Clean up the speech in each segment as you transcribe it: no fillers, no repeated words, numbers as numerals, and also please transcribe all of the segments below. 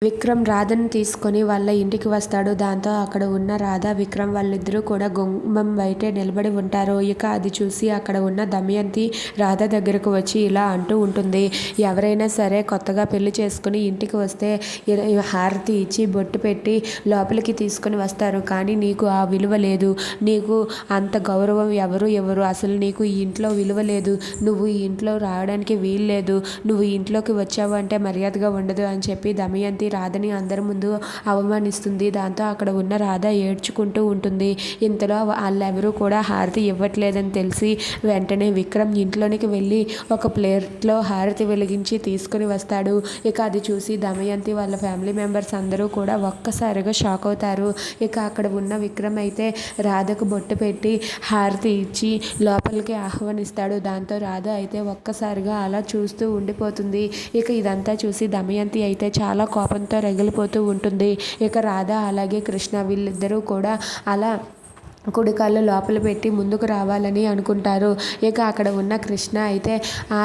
విక్రమ్ రాధని తీసుకొని వాళ్ళ ఇంటికి వస్తాడు. దాంతో అక్కడ ఉన్న రాధ, విక్రమ్ వాళ్ళిద్దరూ కూడా గుమ్మం బయటే నిలబడి ఉంటారు. ఇక అది చూసి అక్కడ ఉన్న దమయంతి రాధ దగ్గరకు వచ్చి ఇలా అంటూ ఉంటుంది. ఎవరైనా సరే కొత్తగా పెళ్లి చేసుకుని ఇంటికి వస్తే హారతి ఇచ్చి బొట్టు పెట్టి లోపలికి తీసుకుని వస్తారు. కానీ నీకు ఆ విలువ లేదు. నీకు అంత గౌరవం ఎవరు అసలు నీకు ఈ ఇంట్లో విలువ లేదు. నువ్వు ఈ ఇంట్లో రావడానికి వీల్లేదు. నువ్వు ఈ ఇంట్లోకి వచ్చావు అంటే మర్యాదగా ఉండదు అని చెప్పి దమయంతి రాధని అందరి ముందు అవమానిస్తుంది. దాంతో అక్కడ ఉన్న రాధ ఏడ్చుకుంటూ ఉంటుంది. ఇంతలో వాళ్ళెవరూ కూడా హారతి ఇవ్వట్లేదని తెలిసి వెంటనే విక్రమ్ ఇంట్లోనికి వెళ్ళి ఒక ప్లేట్లో హారతి వెలిగించి తీసుకుని వస్తాడు. ఇక అది చూసి దమయంతి వాళ్ళ ఫ్యామిలీ మెంబర్స్ అందరూ కూడా ఒక్కసారిగా షాక్ అవుతారు. ఇక అక్కడ ఉన్న విక్రమ్ అయితే రాధకు బొట్టు పెట్టి హారతి ఇచ్చి లోపలికి ఆహ్వానిస్తాడు. దాంతో రాధ అయితే ఒక్కసారిగా అలా చూస్తూ ఉండిపోతుంది. ఇక ఇదంతా చూసి దమయంతి అయితే చాలా కోపంతో రగిలిపోతూ ఉంటుంది. ఇక రాధ అలాగే కృష్ణ వీళ్ళిద్దరూ కూడా అలా కుడికాళ్ళు లోపల పెట్టి ముందుకు రావాలని అనుకుంటారు. ఇక అక్కడ ఉన్న కృష్ణ అయితే ఆ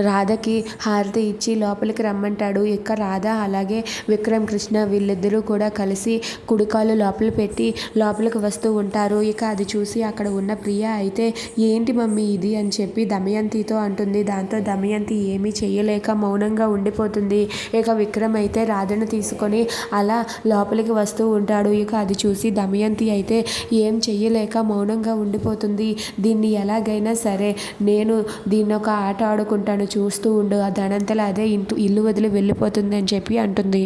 రాధకి హారతి ఇచ్చి లోపలికి రమ్మంటాడు. ఇక రాధ అలాగే విక్రమ్, కృష్ణ వీళ్ళిద్దరూ కూడా కలిసి కుడికాళ్ళు లోపల పెట్టి లోపలికి వస్తూ ఉంటారు. ఇక అది చూసి అక్కడ ఉన్న ప్రియ అయితే ఏంటి మమ్మీ ఇది అని చెప్పి దమయంతితో అంటుంది. దాంతో దమయంతి ఏమీ చెయ్యలేక మౌనంగా ఉండిపోతుంది. ఇక విక్రమ్ అయితే రాధను తీసుకొని అలా లోపలికి వస్తూ ఉంటాడు. ఇక అది చూసి దమయంతి అయితే ఏం చెయ్యలేక మౌనంగా ఉండిపోతుంది. దీన్ని ఎలాగైనా సరే నేను దీన్ని ఒక ఆట ఆడుకుంటాను, చూస్తూ ఉండు, దానంతలా అదే ఇల్లు వదిలి వెళ్ళిపోతుంది అని చెప్పి అంటుంది.